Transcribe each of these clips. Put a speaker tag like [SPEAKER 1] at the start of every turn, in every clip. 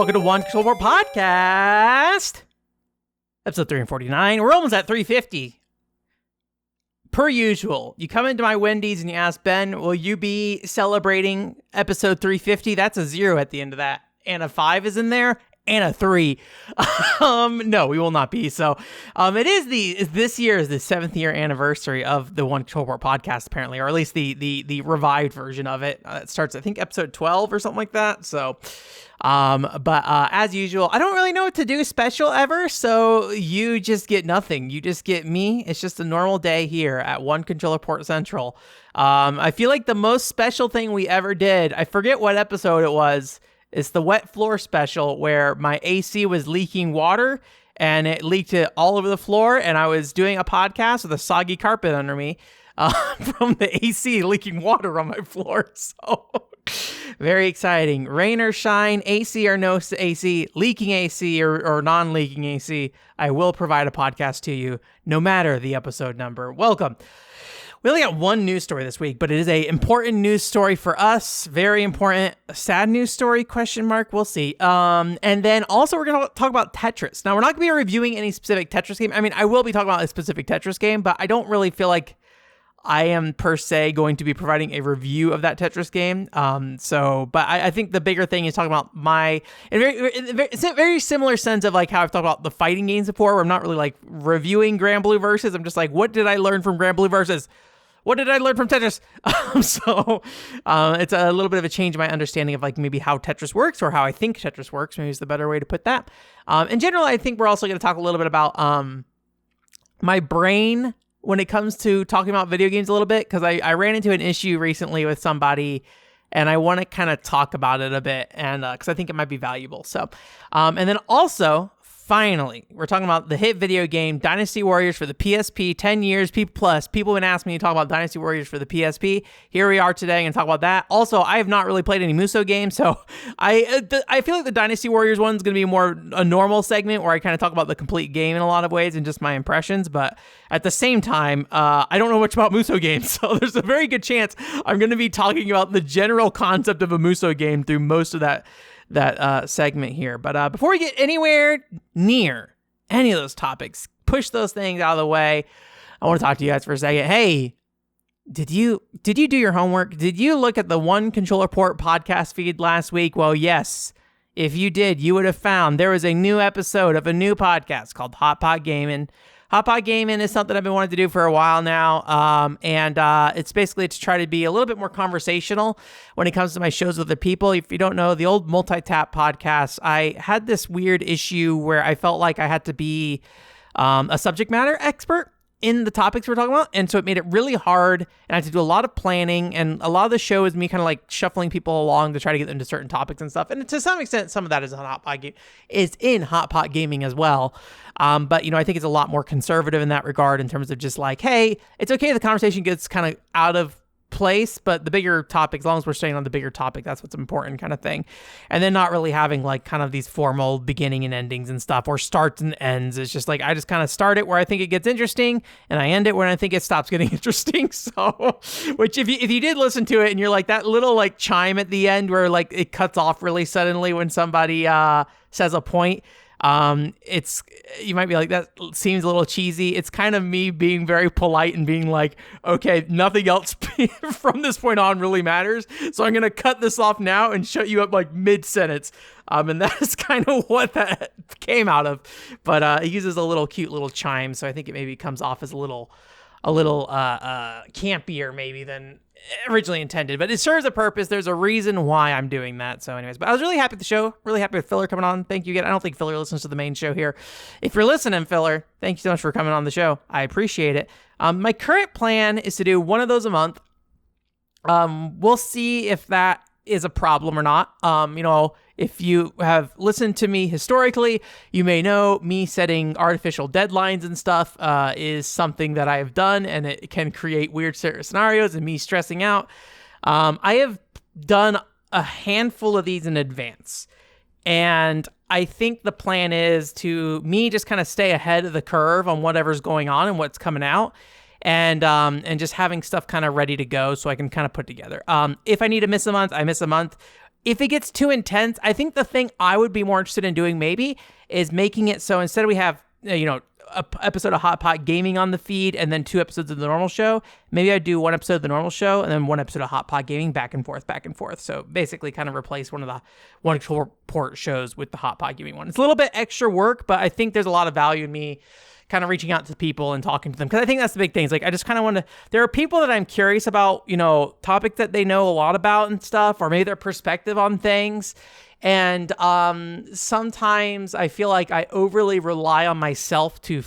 [SPEAKER 1] welcome to One Control More Podcast, episode 349. We're almost at 350. Per usual, you come into my Wendy's and you ask, Ben, will you be celebrating episode 350? That's a 0 at the end of that. And a 5 is in there. And a 3. No, we will not be. So this year is the 7th year anniversary of the One Control Port podcast, apparently, or at least the revived version of it. It starts, I think, episode 12 or something like that. So, but as usual, I don't really know what to do special ever. So you just get nothing. You just get me. It's just a normal day here at One Controller Port Central. I feel like the most special thing we ever did, I forget what episode it was. It's the wet floor special where my AC was leaking water and it leaked it all over the floor. And I was doing a podcast with a soggy carpet under me from the AC leaking water on my floor. So very exciting. Rain or shine, AC or no AC, leaking AC or non-leaking AC, I will provide a podcast to you no matter the episode number. Welcome. We only got one news story this week, but it is a important news story for us. Very important. A sad news story, question mark. We'll see. And then also we're going to talk about Tetris. Now, we're not going to be reviewing any specific Tetris game. I mean, I will be talking about a specific Tetris game, but I don't really feel like I am per se going to be providing a review of that Tetris game. But I think the bigger thing is talking about it's a very similar sense of like how I've talked about the fighting games before, where I'm not really like reviewing Grand Blue Versus. I'm just like, what did I learn from Grand Blue Versus? What did I learn from Tetris? It's a little bit of a change in my understanding of like maybe how Tetris works or how I think Tetris works. Maybe is the better way to put that. In general, I think we're also going to talk a little bit about my brain when it comes to talking about video games a little bit, because I ran into an issue recently with somebody and I want to kind of talk about it a bit, and because I think it might be valuable. So, and then also, finally, we're talking about the hit video game Dynasty Warriors for the PSP, 10 years, plus. People have been asking me to talk about Dynasty Warriors for the PSP. Here we are today and talk about that. Also, I have not really played any Musou games, so I feel like the Dynasty Warriors one is going to be more a normal segment where I kind of talk about the complete game in a lot of ways and just my impressions, but at the same time, I don't know much about Musou games, so there's a very good chance I'm going to be talking about the general concept of a Musou game through most of that segment here. But before we get anywhere near any of those topics, push those things out of the way, I want to talk to you guys for a second. Hey, did you do your homework? Did you look at the One Controller Port podcast feed last week? Well, yes. If you did, you would have found there was a new episode of a new podcast called Hot Pot Gaming. Hot Pot Gaming is something I've been wanting to do for a while now, and it's basically to try to be a little bit more conversational when it comes to my shows with other people. If you don't know, the old Multi-Tap podcast, I had this weird issue where I felt like I had to be a subject matter expert in the topics we're talking about, and so it made it really hard, and I had to do a lot of planning, and a lot of the show is me kind of like shuffling people along to try to get them to certain topics and stuff, and to some extent, some of that is in Hot Pot Gaming as well, but I think it's a lot more conservative in that regard in terms of just like, hey, it's okay if the conversation gets kind of out of place, but the bigger topic, as long as we're staying on the bigger topic, that's what's important kind of thing. And then not really having like kind of these formal beginning and endings and stuff, or starts and ends. It's just like I just kind of start it where I think it gets interesting and I end it when I think it stops getting interesting. So which if you did listen to it and you're like that little like chime at the end where like it cuts off really suddenly when somebody says a point, you might be like, that seems a little cheesy. It's kind of me being very polite and being like, okay, nothing else from this point on really matters, so I'm gonna cut this off now and shut you up like mid-sentence. And that is kind of what that came out of. But it uses a little cute little chime, so I think it maybe comes off as a little campier maybe than originally intended, but it serves a purpose. There's a reason why I'm doing that. So anyways, but I was really happy with the show, really happy with Filler coming on. Thank you again. I don't think Filler listens to the main show here. If you're listening, Filler, thank you so much for coming on the show. I appreciate it. My current plan is to do one of those a month. We'll see if that is a problem or not. If you have listened to me historically, you may know me setting artificial deadlines and stuff is something that I have done, and it can create weird scenarios and me stressing out. I have done a handful of these in advance, and I think the plan is to me just kind of stay ahead of the curve on whatever's going on and what's coming out. And just having stuff kind of ready to go so I can kind of put together. If I need to miss a month, I miss a month. if it gets too intense, I think the thing I would be more interested in doing maybe is making it so instead we have, a episode of Hot Pot Gaming on the feed and then 2 episodes of the normal show, maybe I'd do 1 episode of the normal show and then 1 episode of Hot Pot Gaming back and forth. So basically kind of replace one of the One Control Report shows with the Hot Pot Gaming one. It's a little bit extra work, but I think there's a lot of value in me kind of reaching out to people and talking to them. Because I think that's the big thing. It's like, I just kind of want to, there are people that I'm curious about, topics that they know a lot about and stuff, or maybe their perspective on things. And sometimes I feel like I overly rely on myself to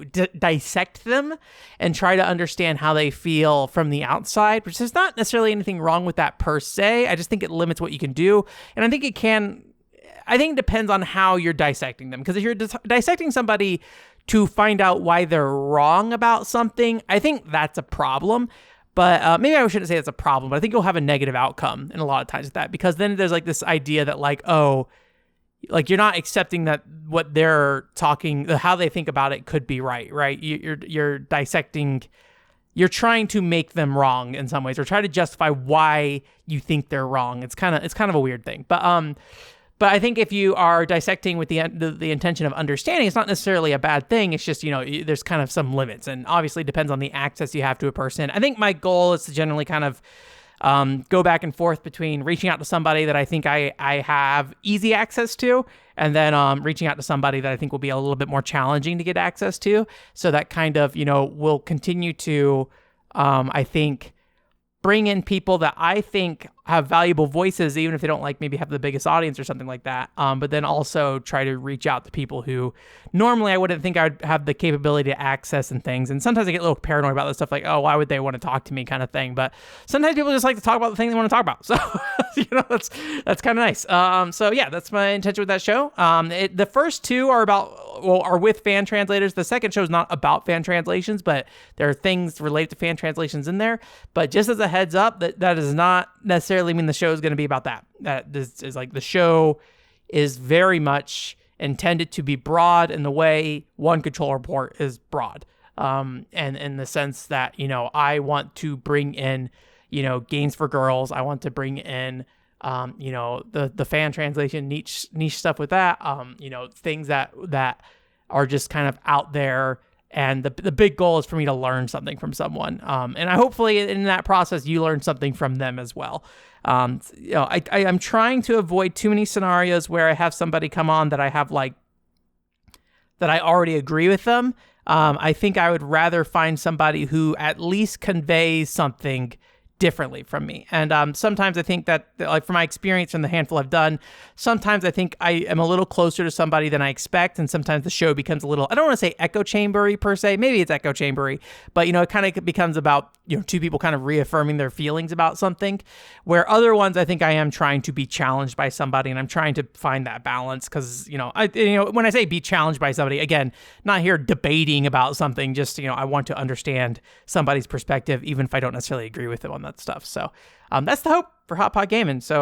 [SPEAKER 1] dissect them and try to understand how they feel from the outside, which is not necessarily anything wrong with that per se. I just think it limits what you can do. And I think it depends on how you're dissecting them. Because if you're dissecting somebody to find out why they're wrong about something, I think that's a problem. But maybe I shouldn't say it's a problem, but I think you'll have a negative outcome in a lot of times with that, because then there's like this idea that like, oh, like you're not accepting that what they're talking, how they think about it could be right? You're dissecting, you're trying to make them wrong in some ways, or try to justify why you think they're wrong. It's kind of a weird thing, but I think if you are dissecting with the intention of understanding, it's not necessarily a bad thing. It's just, there's kind of some limits, and obviously depends on the access you have to a person. I think my goal is to generally kind of go back and forth between reaching out to somebody that I think I have easy access to, and then reaching out to somebody that I think will be a little bit more challenging to get access to. So that kind of, will continue to, I think, bring in people that I think have valuable voices, even if they don't maybe have the biggest audience or something like that. But then also try to reach out to people who normally I wouldn't think I'd have the capability to access and things. And sometimes I get a little paranoid about this stuff, like, oh, why would they want to talk to me kind of thing. But sometimes people just like to talk about the thing they want to talk about. So, that's kind of nice. So yeah, that's my intention with that show. The first 2 are with fan translators. The second show is not about fan translations, but there are things related to fan translations in there. But just as a heads up, that does not necessarily mean the show is going to be about that. That this is like, the show is very much intended to be broad in the way One Control Report is broad. And in the sense that, I want to bring in, games for girls. I want to bring in, the fan translation niche stuff with that, things that are just kind of out there. And the big goal is for me to learn something from someone. And I hopefully in that process, you learn something from them as well. I'm trying to avoid too many scenarios where I have somebody come on that I have that I already agree with them. I think I would rather find somebody who at least conveys something differently from me. And sometimes I think that, like, from my experience from the handful I've done, sometimes I think I am a little closer to somebody than I expect, and sometimes the show becomes a little, I don't want to say echo chambery per se, maybe it's echo chambery, but it kind of becomes about 2 people kind of reaffirming their feelings about something, where other ones I think I am trying to be challenged by somebody, and I'm trying to find that balance, because when I say be challenged by somebody, again, not here debating about something, just I want to understand somebody's perspective, even if I don't necessarily agree with them on that stuff. So that's the hope for Hot Pot Gaming. So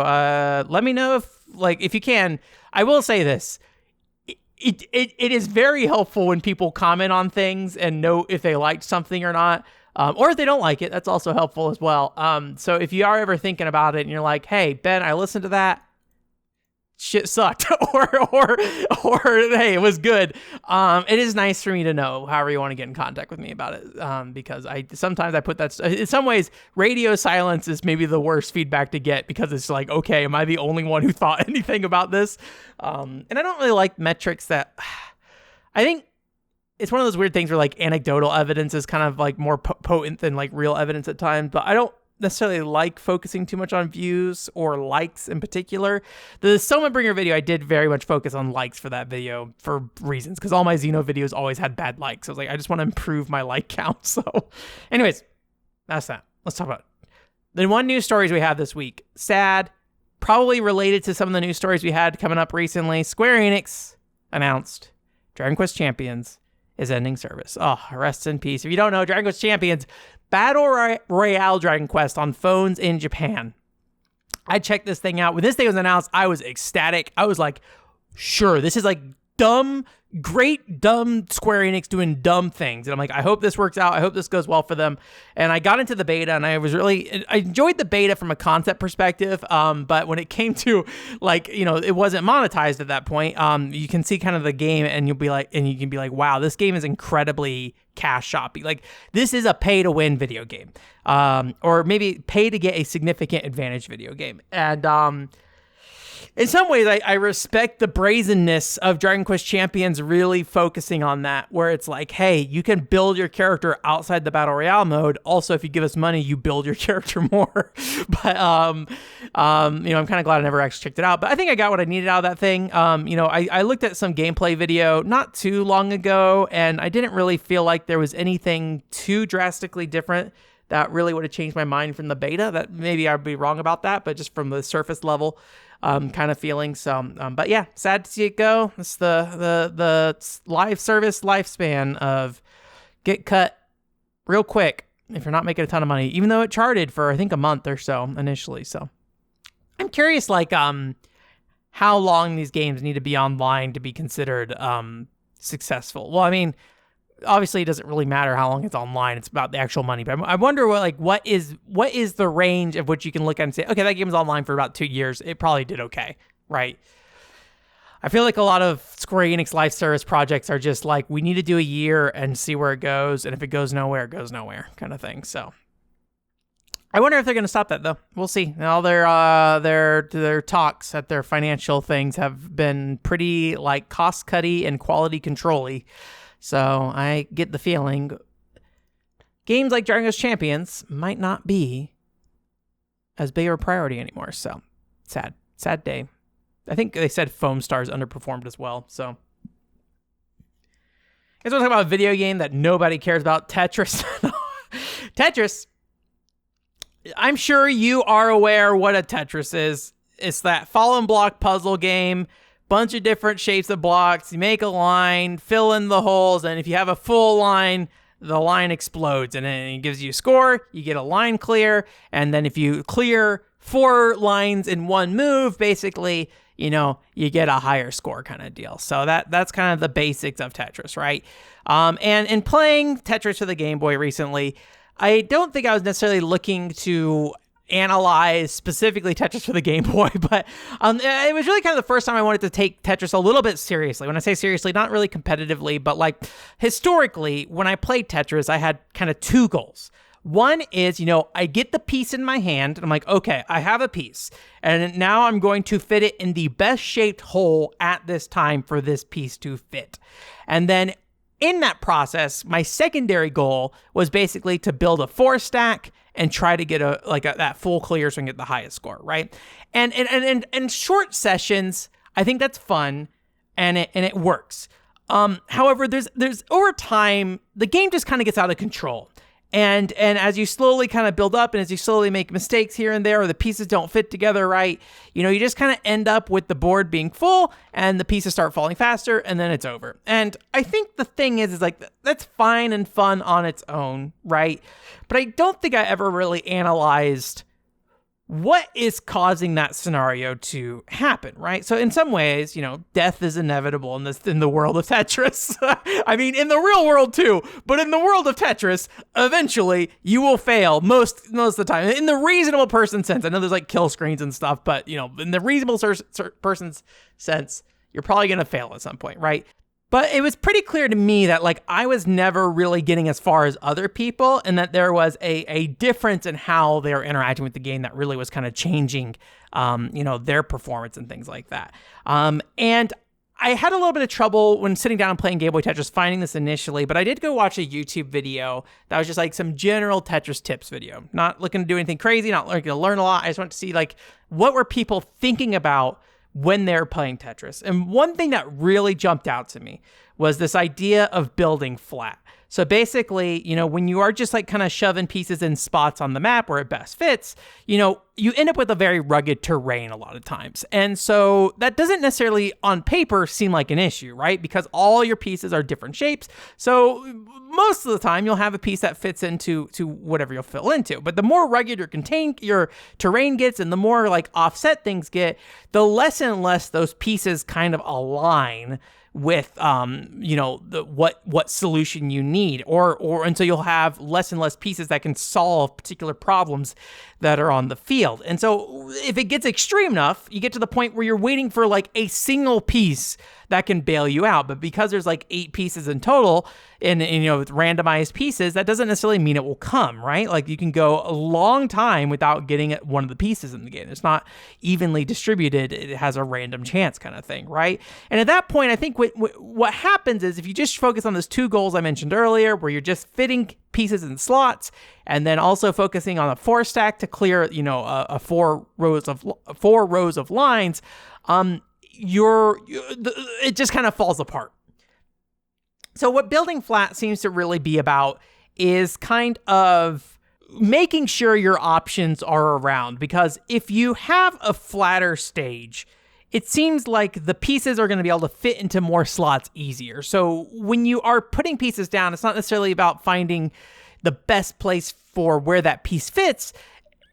[SPEAKER 1] let me know if you can. I will say this. It is very helpful when people comment on things and know if they liked something or not. Or if they don't like it, that's also helpful as well. So if you are ever thinking about it and you're like, hey, Ben, I listened to that, shit sucked, or hey, it was good. It is nice for me to know, however you want to get in contact with me about it. Because sometimes I put that, in some ways, radio silence is maybe the worst feedback to get, because it's like, okay, am I the only one who thought anything about this? And I don't really like metrics that, I think it's one of those weird things where like anecdotal evidence is kind of like more potent than like real evidence at times, but I don't necessarily like focusing too much on views or likes in particular. The Soma Bringer video, I did very much focus on likes for that video for reasons, because all my Xeno videos always had bad likes. I was like, I just want to improve my like count. So anyways, that's that. Let's talk about it. The 1 news stories we have this week. Sad, probably related to some of the news stories we had coming up recently. Square Enix announced Dragon Quest Champions is ending service. Oh, rest in peace. If you don't know, Dragon Quest Champions, Battle Royale Dragon Quest on phones in Japan. I checked this thing out. When this thing was announced, I was ecstatic. I was like, sure, this is like great dumb Square Enix doing dumb things. And I'm like, I hope this works out. I hope this goes well for them. And I got into the beta, and I enjoyed the beta from a concept perspective. But when it came to like, it wasn't monetized at that point. You can see kind of the game, and you can be like, wow, this game is incredibly cash shoppy. Like, this is a pay to win video game. Or maybe pay to get a significant advantage video game. And, in some ways, I respect the brazenness of Dragon Quest Champions really focusing on that, where it's like, hey, you can build your character outside the Battle Royale mode. Also, if you give us money, you build your character more. But, I'm kind of glad I never actually checked it out. But I think I got what I needed out of that thing. I looked at some gameplay video not too long ago, and I didn't really feel like there was anything too drastically different that really would have changed my mind from the beta. That maybe I'd be wrong about that, but just from the surface level kind of feeling. So, but yeah, sad to see it go. It's the live service lifespan of get cut real quick if you're not making a ton of money, even though it charted for, I think, a month or so initially. So I'm curious, like, how long these games need to be online to be considered successful. Well, I mean, obviously it doesn't really matter how long it's online. It's about the actual money. But I wonder what is the range of which you can look at and say, okay, that game was online for about 2 years. It probably did okay, right? I feel like a lot of Square Enix live service projects are just like, we need to do a year and see where it goes. And if it goes nowhere, it goes nowhere kind of thing. So I wonder if they're going to stop that, though. We'll see. All their talks at their financial things have been pretty like cost-cutty and quality control-y. So I get the feeling games like Dragon Quest Champions might not be as big of a priority anymore. So sad day. I think they said Foam Stars underperformed as well. So I guess we'll talk about a video game that nobody cares about, Tetris. Tetris. I'm sure you are aware what a Tetris is. It's that fallen block puzzle game. Bunch of different shapes of blocks. You make a line, fill in the holes, and if you have a full line, the line explodes, and then it gives you a score. You get a line clear, and then if you clear 4 lines in one move, basically, you get a higher score kind of deal. So that's kind of the basics of Tetris, right? And in playing Tetris for the Game Boy recently, I don't think I was necessarily looking to analyze specifically Tetris for the Game Boy, but it was really kind of the first time I wanted to take Tetris a little bit seriously. When I say seriously, not really competitively, but like historically, when I played Tetris, I had kind of 2 goals. One is, I get the piece in my hand, and I'm like, okay, I have a piece, and now I'm going to fit it in the best shaped hole at this time for this piece to fit. And then in that process, my secondary goal was basically to build a 4-stack and try to get that full clear so I can get the highest score, right? And short sessions, I think that's fun, and it works. However, there's over time, the game just kind of gets out of control. And as you slowly kind of build up and as you slowly make mistakes here and there, or the pieces don't fit together right, you just kind of end up with the board being full and the pieces start falling faster, and then it's over. And I think the thing is like, that's fine and fun on its own, right? But I don't think I ever really analyzed what is causing that scenario to happen, right? So in some ways, death is inevitable in the world of Tetris. I mean, in the real world too, but in the world of Tetris, eventually you will fail most of the time. In the reasonable person sense, I know there's like kill screens and stuff, but in the reasonable person's sense, you're probably going to fail at some point, right? But it was pretty clear to me that like I was never really getting as far as other people, and that there was a difference in how they were interacting with the game that really was kind of changing, their performance and things like that. And I had a little bit of trouble when sitting down and playing Game Boy Tetris finding this initially, but I did go watch a YouTube video that was just like some general Tetris tips video. Not looking to do anything crazy, not looking to learn a lot. I just wanted to see like what were people thinking about when they're playing Tetris. And one thing that really jumped out to me was this idea of building flat. So basically, when you are just like kind of shoving pieces in spots on the map where it best fits, you you end up with a very rugged terrain a lot of times. And so that doesn't necessarily on paper seem like an issue, right? Because all your pieces are different shapes. So most of the time you'll have a piece that fits into whatever you'll fill into. But the more rugged your terrain gets and the more like offset things get, the less and less those pieces kind of align with what solution you need, or until you'll have less and less pieces that can solve particular problems that are on the field. And so if it gets extreme enough, you get to the point where you're waiting for like a single piece that can bail you out. But because there's like 8 pieces in total and with randomized pieces, that doesn't necessarily mean it will come, right? Like you can go a long time without getting one of the pieces in the game. It's not evenly distributed. It has a random chance kind of thing, right? And at that point, I think what happens is if you just focus on those 2 goals I mentioned earlier, where you're just fitting pieces in slots, and then also focusing on a 4 stack to clear, a 4 rows of lines, it just kind of falls apart. So what building flat seems to really be about is kind of making sure your options are around, because if you have a flatter stage, it seems like the pieces are going to be able to fit into more slots easier. So when you are putting pieces down, it's not necessarily about finding the best place for where that piece fits.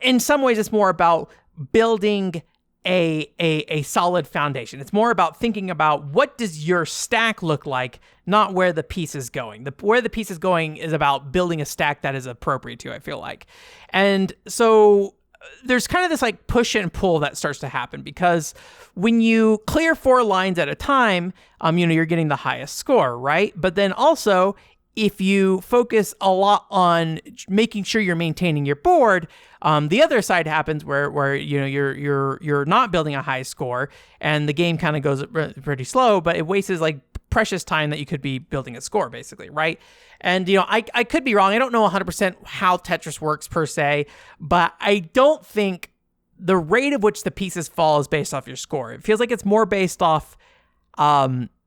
[SPEAKER 1] In some ways, it's more about building a solid foundation. It's more about thinking about what does your stack look like, not where the piece is going. Where the piece is going is about building a stack that is appropriate to you, I feel like. And so there's kind of this like push and pull that starts to happen, because when you clear 4 lines at a time, you're getting the highest score, right? But then also, if you focus a lot on making sure you're maintaining your board, the other side happens where you're not building a high score, and the game kind of goes pretty slow, but it wastes like precious time that you could be building a score, basically, right? And I could be wrong. I don't know 100% how Tetris works per se, but I don't think the rate of which the pieces fall is based off your score. It feels like it's more based off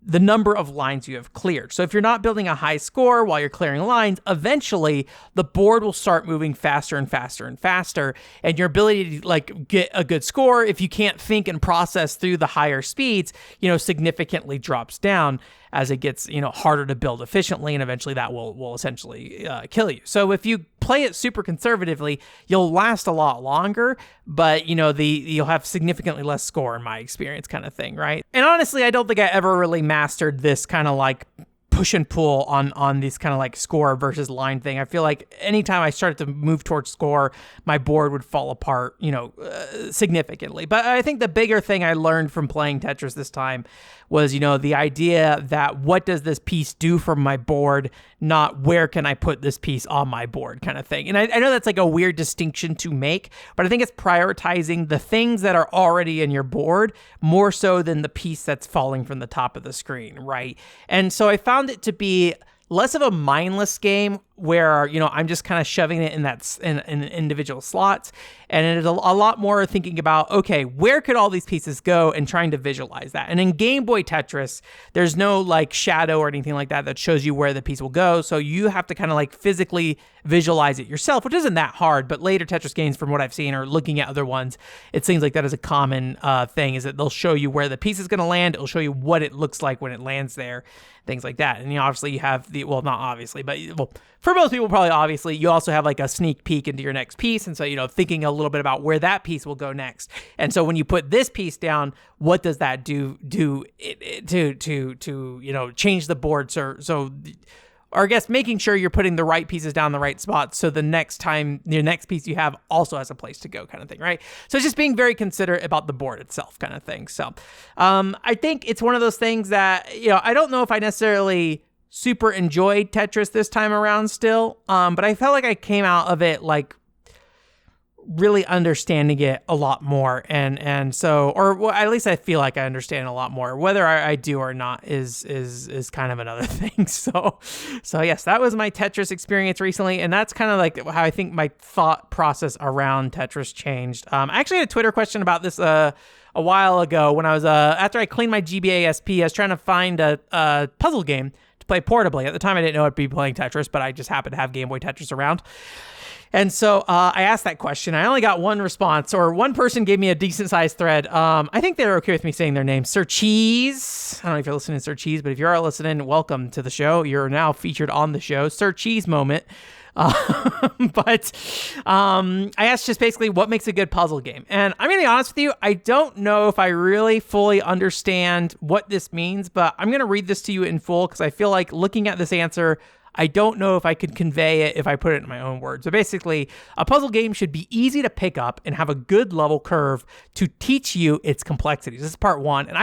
[SPEAKER 1] the number of lines you have cleared. So if you're not building a high score while you're clearing lines, eventually the board will start moving faster and faster and faster, and your ability to like get a good score, if you can't think and process through the higher speeds, significantly drops down as it gets, harder to build efficiently, and eventually that will essentially kill you. So if you play it super conservatively, you'll last a lot longer, but you'll have significantly less score in my experience, kind of thing, right? And honestly, I don't think I ever really mastered this kind of like push and pull on this kind of like score versus line thing. I feel like anytime I started to move towards score, my board would fall apart, significantly. But I think the bigger thing I learned from playing Tetris this time was, the idea that what does this piece do for my board, not where can I put this piece on my board, kind of thing. And I know that's like a weird distinction to make, but I think it's prioritizing the things that are already in your board more so than the piece that's falling from the top of the screen, right? And so I found it to be less of a mindless game where, I'm just kind of shoving it in individual slots. And it is a lot more thinking about, okay, where could all these pieces go, and trying to visualize that. And in Game Boy Tetris, there's no like shadow or anything like that shows you where the piece will go. So you have to kind of like physically visualize it yourself, which isn't that hard. But later Tetris games, from what I've seen or looking at other ones, it seems like that is a common thing, is that they'll show you where the piece is going to land. It'll show you what it looks like when it lands there, things like that. And obviously you have not obviously, but for most people, probably obviously, you also have like a sneak peek into your next piece. And so, thinking a little bit about where that piece will go next. And so when you put this piece down, what does that do to change the board? Or I guess making sure you're putting the right pieces down the right spots, so the next time your next piece you have also has a place to go, kind of thing, right? So it's just being very considerate about the board itself, kind of thing. So I think it's one of those things that, I don't know if I necessarily super enjoyed Tetris this time around still, but I felt like I came out of it like really understanding it a lot more, and so, or well, at least I feel like I understand a lot more. Whether I do or not is kind of another thing. So yes, that was my Tetris experience recently, and that's kind of like how I think my thought process around Tetris changed. I actually had a Twitter question about this a while ago when I was after I cleaned my GBA SP. I was trying to find a puzzle game to play portably. At the time, I didn't know I'd be playing Tetris, but I just happened to have Game Boy Tetris around. And so I asked that question. I only got one response, or one person gave me a decent sized thread. I think they're okay with me saying their name. Sir Cheese. I don't know if you're listening to Sir Cheese, but if you are listening, welcome to the show. You're now featured on the show. Sir Cheese moment. But I asked just basically what makes a good puzzle game. And I'm going to be honest with you, I don't know if I really fully understand what this means, but I'm going to read this to you in full because I feel like looking at this answer, I don't know if I could convey it if I put it in my own words. So basically, a puzzle game should be easy to pick up and have a good level curve to teach you its complexities. This is part one. And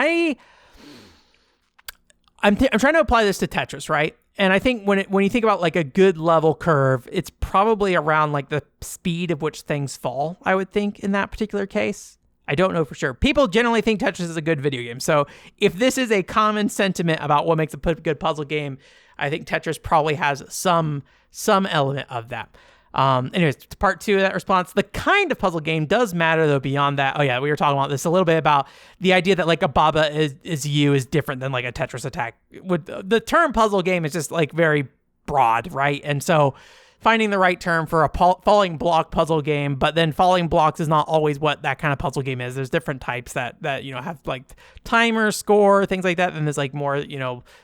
[SPEAKER 1] I'm trying to apply this to Tetris, right? And I think when you think about like a good level curve, it's probably around like the speed of which things fall, I would think, in that particular case. I don't know for sure. People generally think Tetris is a good video game. So if this is a common sentiment about what makes a good puzzle game, I think Tetris probably has some element of that. Anyways, part two of that response. The kind of puzzle game does matter, though, beyond that. Oh, yeah, we were talking about this a little bit about the idea that, like, a Baba is different than, like, a Tetris attack. With the term puzzle game is just, like, very broad, right? And so finding the right term for a falling block puzzle game, but then falling blocks is not always what that kind of puzzle game is. There's different types that have like timer, score, things like that. Then there's like more,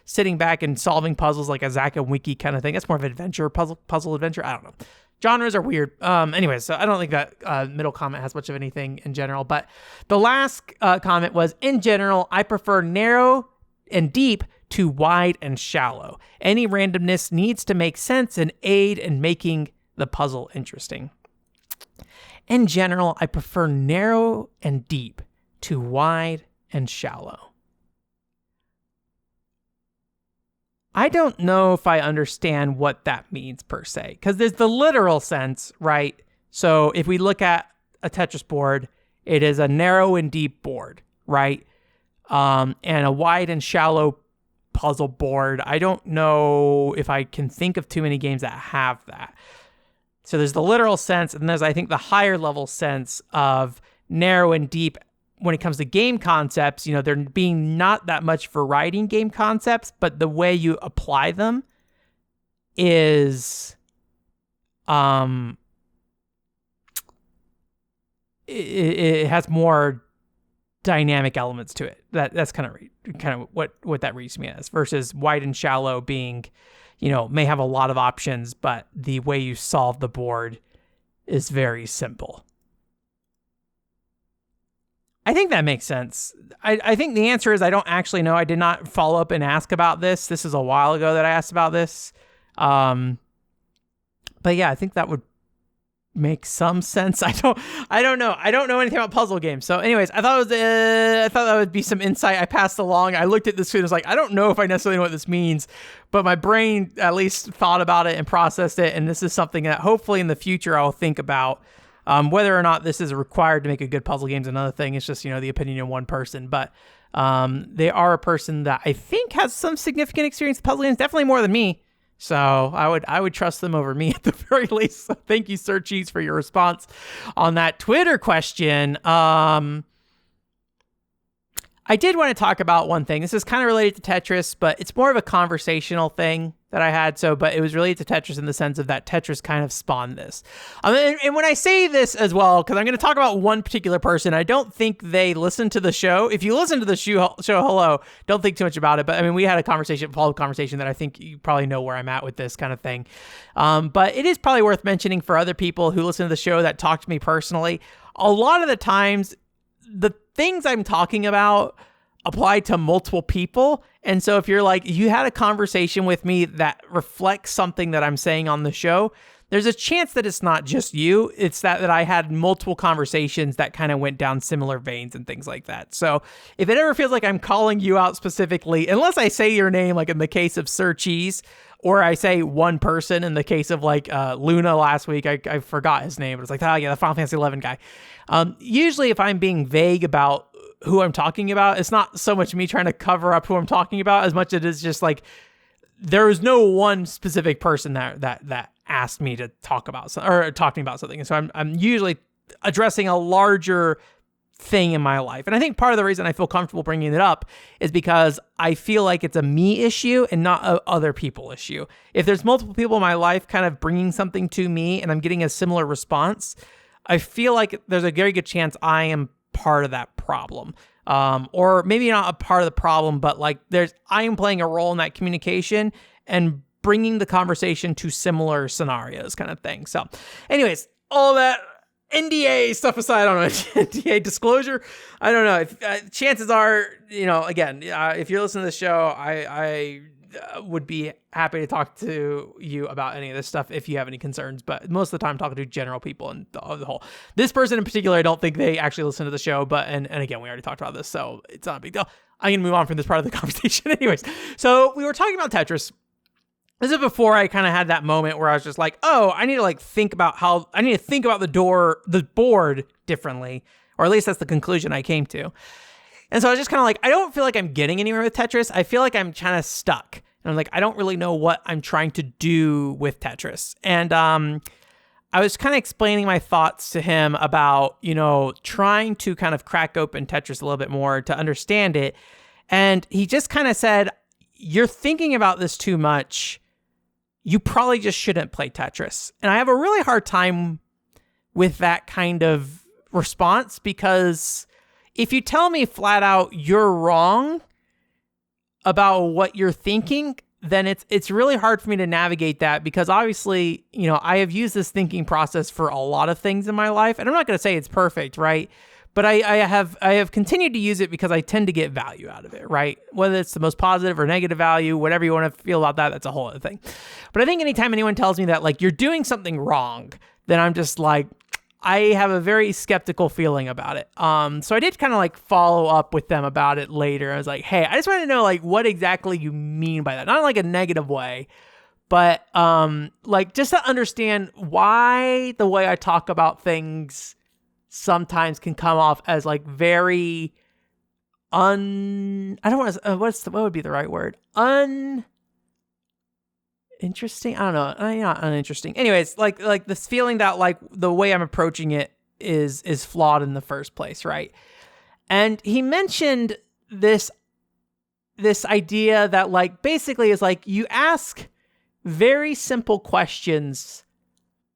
[SPEAKER 1] sitting back and solving puzzles like a Zack and Wiki kind of thing. That's more of an adventure, puzzle adventure. I don't know. Genres are weird. Anyways, so I don't think that middle comment has much of anything in general. But the last comment was, in general, I prefer narrow and deep to wide and shallow. Any randomness needs to make sense and aid in making the puzzle interesting. In general, I prefer narrow and deep to wide and shallow. I don't know if I understand what that means per se, because there's the literal sense, right? So if we look at a Tetris board, it is a narrow and deep board, right? And a wide and shallow puzzle board. I don't know if I can think of too many games that have that. So there's the literal sense, and there's, I think, the higher level sense of narrow and deep when it comes to game concepts. There being not that much variety in game concepts, but the way you apply them is it has more dynamic elements to it. That's kind of what that reads me as, versus wide and shallow being, may have a lot of options, but the way you solve the board is very simple. I think that makes sense. I think the answer is I don't actually know. I did not follow up and ask about this. This is a while ago that I asked about this. But yeah, I think that would make some sense. I don't know. I don't know anything about puzzle games. So anyways, I thought that would be some insight I passed along. I looked at this and was like, I don't know if I necessarily know what this means, but my brain at least thought about it and processed it. And this is something that hopefully in the future I'll think about. Whether or not this is required to make a good puzzle game is another thing. It's just, the opinion of one person, but they are a person that I think has some significant experience with puzzle games, definitely more than me. So I would trust them over me at the very least. So thank you, Sir Cheese, for your response on that Twitter question. I did want to talk about one thing. This is kind of related to Tetris, but it's more of a conversational thing that I had. But it was related to Tetris in the sense of that Tetris kind of spawned this. And when I say this as well, because I'm going to talk about one particular person, I don't think they listen to the show. If you listen to the show, hello, don't think too much about it. But I mean, we had a follow-up conversation that I think you probably know where I'm at with this kind of thing. But it is probably worth mentioning for other people who listen to the show that talk to me personally. A lot of the times, the things I'm talking about apply to multiple people. And so if you're like, you had a conversation with me that reflects something that I'm saying on the show, there's a chance that it's not just you. It's that I had multiple conversations that kind of went down similar veins and things like that. So if it ever feels like I'm calling you out specifically, unless I say your name, like in the case of Sir Cheese, or I say one person in the case of like Luna last week, I forgot his name, but it's like, oh yeah, the Final Fantasy 11 guy. Usually if I'm being vague about who I'm talking about, it's not so much me trying to cover up who I'm talking about as much as it is just like, there is no one specific person that asked me to talk about something or talking about something. And so I'm usually addressing a larger thing in my life. And I think part of the reason I feel comfortable bringing it up is because I feel like it's a me issue and not a other people issue. If there's multiple people in my life kind of bringing something to me and I'm getting a similar response, I feel like there's a very good chance I am part of that problem. Or maybe not a part of the problem, but like I am playing a role in that communication and bringing the conversation to similar scenarios kind of thing. So anyways, all that NDA stuff aside, I don't know, NDA disclosure, I don't know. If chances are, again, if you're listening to the show, I would be happy to talk to you about any of this stuff if you have any concerns, but most of the time I'm talking to general people and the whole. This person in particular, I don't think they actually listen to the show, but and again, we already talked about this, so it's not a big deal. I'm going to move on from this part of the conversation anyways. So we were talking about Tetris. This is before I kind of had that moment where I was just like, oh, I need to think about the board differently, or at least that's the conclusion I came to. And so I was just kind of like, I don't feel like I'm getting anywhere with Tetris. I feel like I'm kind of stuck. And I'm like, I don't really know what I'm trying to do with Tetris. And I was kind of explaining my thoughts to him about, trying to kind of crack open Tetris a little bit more to understand it. And he just kind of said, you're thinking about this too much. You probably just shouldn't play Tetris. And I have a really hard time with that kind of response, because if you tell me flat out you're wrong about what you're thinking, then it's really hard for me to navigate that, because obviously, I have used this thinking process for a lot of things in my life, and I'm not going to say it's perfect, right? But I have continued to use it because I tend to get value out of it, right? Whether it's the most positive or negative value, whatever you want to feel about that, that's a whole other thing. But I think anytime anyone tells me that you're doing something wrong, then I'm just like, I have a very skeptical feeling about it. So I did kind of follow up with them about it later. I was like, hey, I just want to know what exactly you mean by that. Not a negative way, but just to understand why the way I talk about things sometimes can come off as very I don't want to, what would be the right word? Uninteresting? I don't know. Not uninteresting. Anyways, this feeling that the way I'm approaching it is flawed in the first place, right? And he mentioned this idea that basically is you ask very simple questions,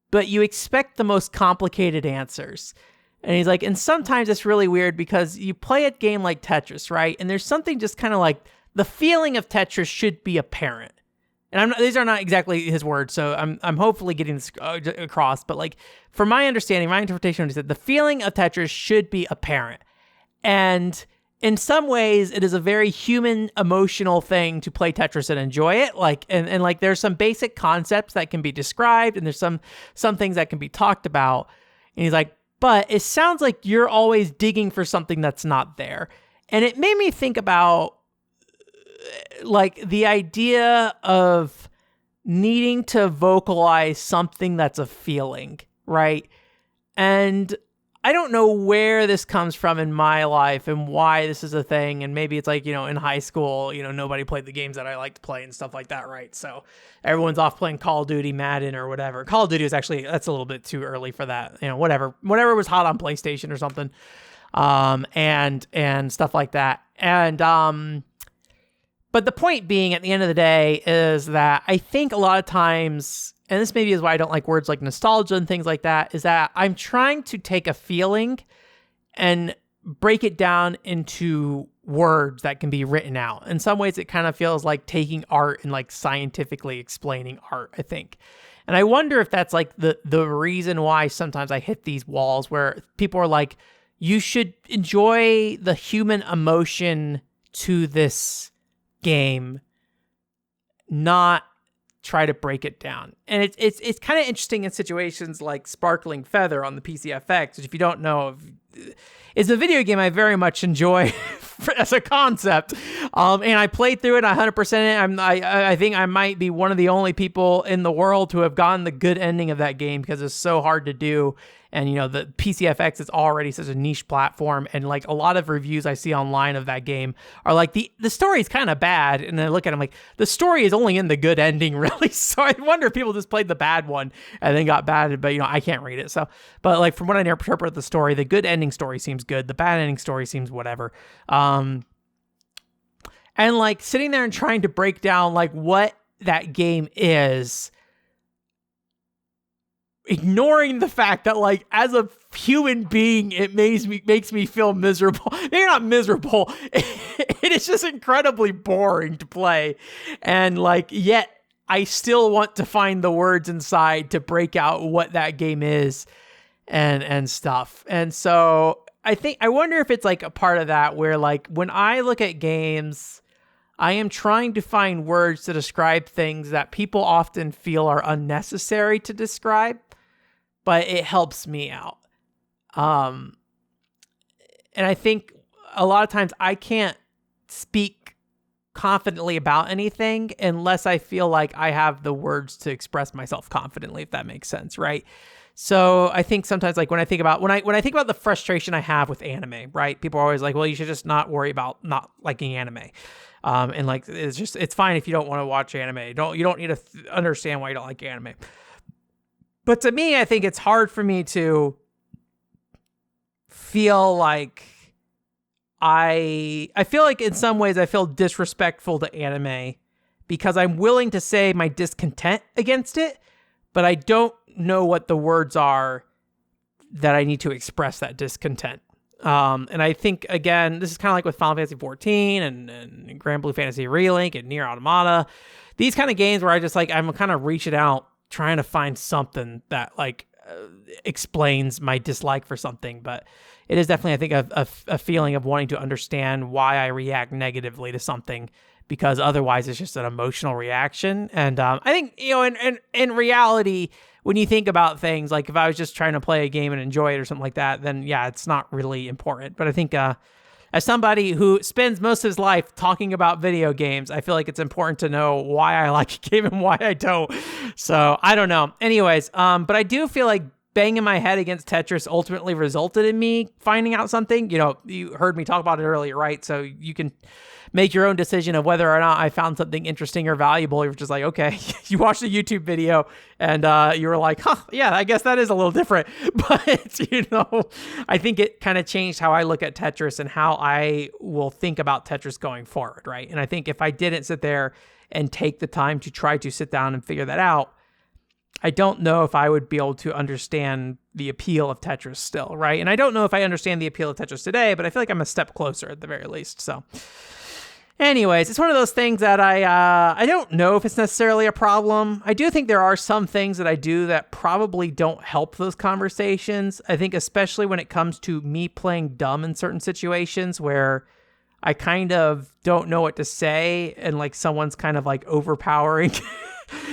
[SPEAKER 1] but you expect the most complicated answers. And he's like, and sometimes it's really weird because you play a game like Tetris, right? And there's something just kind of the feeling of Tetris should be apparent. And these are not exactly his words, so I'm hopefully getting this across. But from my understanding, my interpretation is that the feeling of Tetris should be apparent. And in some ways, it is a very human, emotional thing to play Tetris and enjoy it. And there's some basic concepts that can be described, and there's some things that can be talked about. And he's like, but it sounds like you're always digging for something that's not there. And it made me think about the idea of needing to vocalize something that's a feeling, right? And I don't know where this comes from in my life and why this is a thing. And maybe it's in high school, nobody played the games that I like to play and stuff like that, right? So everyone's off playing Call of Duty, Madden, or whatever. Call of Duty is actually, that's a little bit too early for that. Whatever was hot on PlayStation or something. And stuff like that. And, but the point being, at the end of the day, is that I think a lot of times, and this maybe is why I don't like words like nostalgia and things like that, is that I'm trying to take a feeling and break it down into words that can be written out. In some ways, it kind of feels like taking art and scientifically explaining art, I think. And I wonder if that's the reason why sometimes I hit these walls where people are like, you should enjoy the human emotion to this game, not try to break it down. And it's kind of interesting in situations like Sparkling Feather on the PCFX, which if you don't know, is a video game I very much enjoy as a concept. And I played through it 100%. I think I might be one of the only people in the world to have gotten the good ending of that game because it's so hard to do. And, the PCFX is already such a niche platform. And a lot of reviews I see online of that game are the story is kind of bad. And I look at them the story is only in the good ending, really. So I wonder if people just played the bad one and then got bad. But, I can't read it. So, but from what I interpret the story, the good ending story seems good. The bad ending story seems whatever. And like sitting there and trying to break down like what that game is, ignoring the fact that like as a human being, it makes me feel miserable. Maybe not miserable. It is just incredibly boring to play. And like, yet I still want to find the words inside to break out what that game is and stuff. And so I wonder if it's like a part of that where like when I look at games, I am trying to find words to describe things that people often feel are unnecessary to describe, but it helps me out. And I think a lot of times I can't speak confidently about anything unless I feel like I have the words to express myself confidently, if that makes sense, right? So I think sometimes like when I think about the frustration I have with anime, right? People are always like, well, you should just not worry about not liking anime. And like it's fine if you don't want to watch anime. You don't need to understand why you don't like anime. But to me, I think it's hard for me to feel like I feel like in some ways I feel disrespectful to anime because I'm willing to say my discontent against it, but I don't know what the words are that I need to express that discontent. And I think, again, this is kind of like with Final Fantasy 14 and Grand Blue Fantasy Relink and Nier Automata. These kind of games where I just like, I'm kind of reaching out, trying to find something that like explains my dislike for something. But it is definitely, I think, a feeling of wanting to understand why I react negatively to something, because otherwise it's just an emotional reaction. And I think, you know, in reality, when you think about things, like if I was just trying to play a game and enjoy it or something like that, then yeah, it's not really important. But I think as somebody who spends most of his life talking about video games, I feel like it's important to know why I like a game and why I don't. So I don't know. Anyways, but I do feel like banging my head against Tetris ultimately resulted in me finding out something. You know, you heard me talk about it earlier, right? So you can make your own decision of whether or not I found something interesting or valuable. You're just like, okay, you watched a YouTube video and you were like, huh, yeah, I guess that is a little different. But, you know, I think it kind of changed how I look at Tetris and how I will think about Tetris going forward, right? And I think if I didn't sit there and take the time to try to sit down and figure that out, I don't know if I would be able to understand the appeal of Tetris still, right? And I don't know if I understand the appeal of Tetris today, but I feel like I'm a step closer at the very least. So anyways, it's one of those things that I don't know if it's necessarily a problem. I do think there are some things that I do that probably don't help those conversations. I think especially when it comes to me playing dumb in certain situations where I kind of don't know what to say and like someone's kind of like overpowering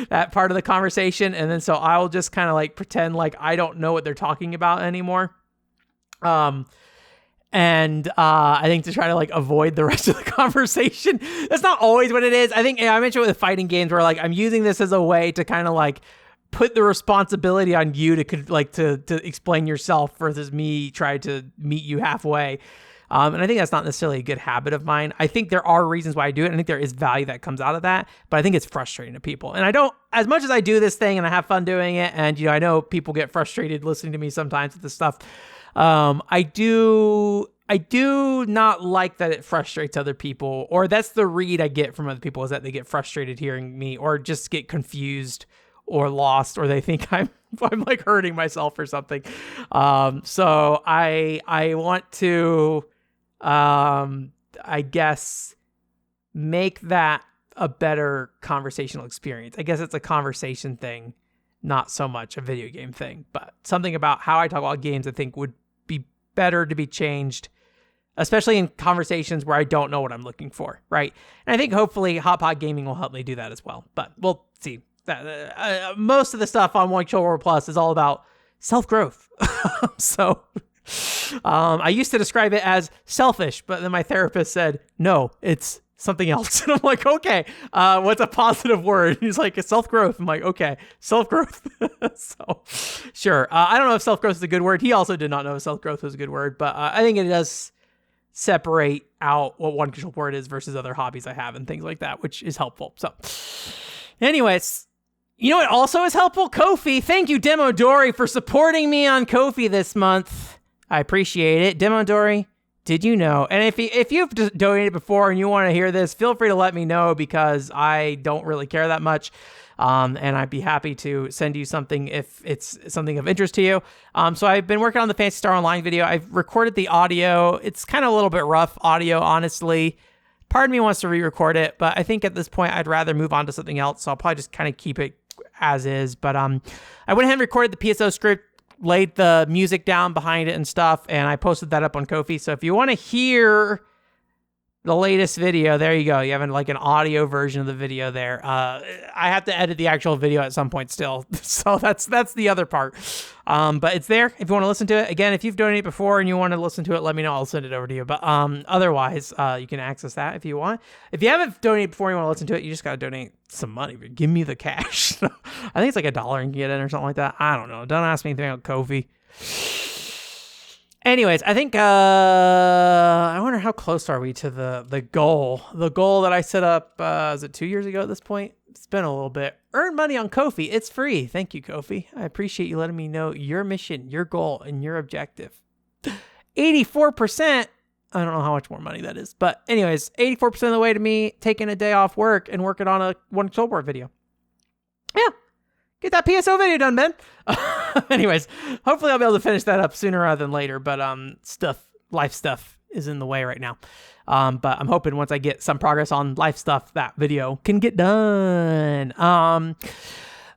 [SPEAKER 1] that part of the conversation. And then so I'll just kind of like pretend like I don't know what they're talking about anymore. And I think to try to like avoid the rest of the conversation. That's not always what it is. I think I mentioned with fighting games where like I'm using this as a way to kind of like put the responsibility on you to like to explain yourself versus me try to meet you halfway. And I think that's not necessarily a good habit of mine. I think there are reasons why I do it. I think there is value that comes out of that, but I think it's frustrating to people. And I don't, as much as I do this thing and I have fun doing it, and you know, I know people get frustrated listening to me sometimes with this stuff. I do not like that it frustrates other people, or that's the read I get from other people, is that they get frustrated hearing me, or just get confused or lost, or they think I'm like hurting myself or something. So I want to, I guess, make that a better conversational experience. I guess it's a conversation thing, not so much a video game thing, but something about how I talk about games I think would be better to be changed, especially in conversations where I don't know what I'm looking for, right? And I think hopefully Hot Pot Gaming will help me do that as well, but we'll see. Most of the stuff on One Controller Plus is all about self-growth. So I used to describe it as selfish, but then my therapist said, no, it's something else. And I'm like, okay, what's a positive word? He's like, it's self-growth. I'm like, okay, self-growth. So sure. I don't know if self-growth is a good word. He also did not know if self-growth was a good word, but I think it does separate out what One Control Word is versus other hobbies I have and things like that, which is helpful. So anyways, you know what also is helpful? Ko-fi. Thank you, Demo Dory, for supporting me on Ko-fi this month. I appreciate it. Demodori, did you know? And if you've donated before and you want to hear this, feel free to let me know because I don't really care that much. And I'd be happy to send you something if it's something of interest to you. So I've been working on the Fantasy Star Online video. I've recorded the audio. It's kind of a little bit rough audio, honestly. Part of me wants to re-record it, but I think at this point I'd rather move on to something else. So I'll probably just kind of keep it as is. But I went ahead and recorded the PSO script, laid the music down behind it and stuff, and I posted that up on Ko-fi. So if you want to hear the latest video, there you go. You have like an audio version of the video there. I have to edit the actual video at some point still. So that's the other part. But it's there if you want to listen to it. Again, if you've donated before and you want to listen to it, let me know. I'll send it over to you. But otherwise, you can access that if you want. If you haven't donated before and you want to listen to it, you just got to donate some money. Give me the cash. I think it's like $1 and get it or something like that. I don't know. Don't ask me anything about Ko-fi. Anyways, I think, I wonder how close are we to the goal? The goal that I set up, was it 2 years ago at this point? It's been a little bit. Earn money on Ko-fi. It's free. Thank you, Ko-fi. I appreciate you letting me know your mission, your goal, and your objective. 84%. I don't know how much more money that is. But anyways, 84% of the way to me taking a day off work and working on a one control video. Yeah. Get that PSO video done, Ben. Anyways, hopefully I'll be able to finish that up sooner rather than later. But life stuff is in the way right now. But I'm hoping once I get some progress on life stuff, that video can get done.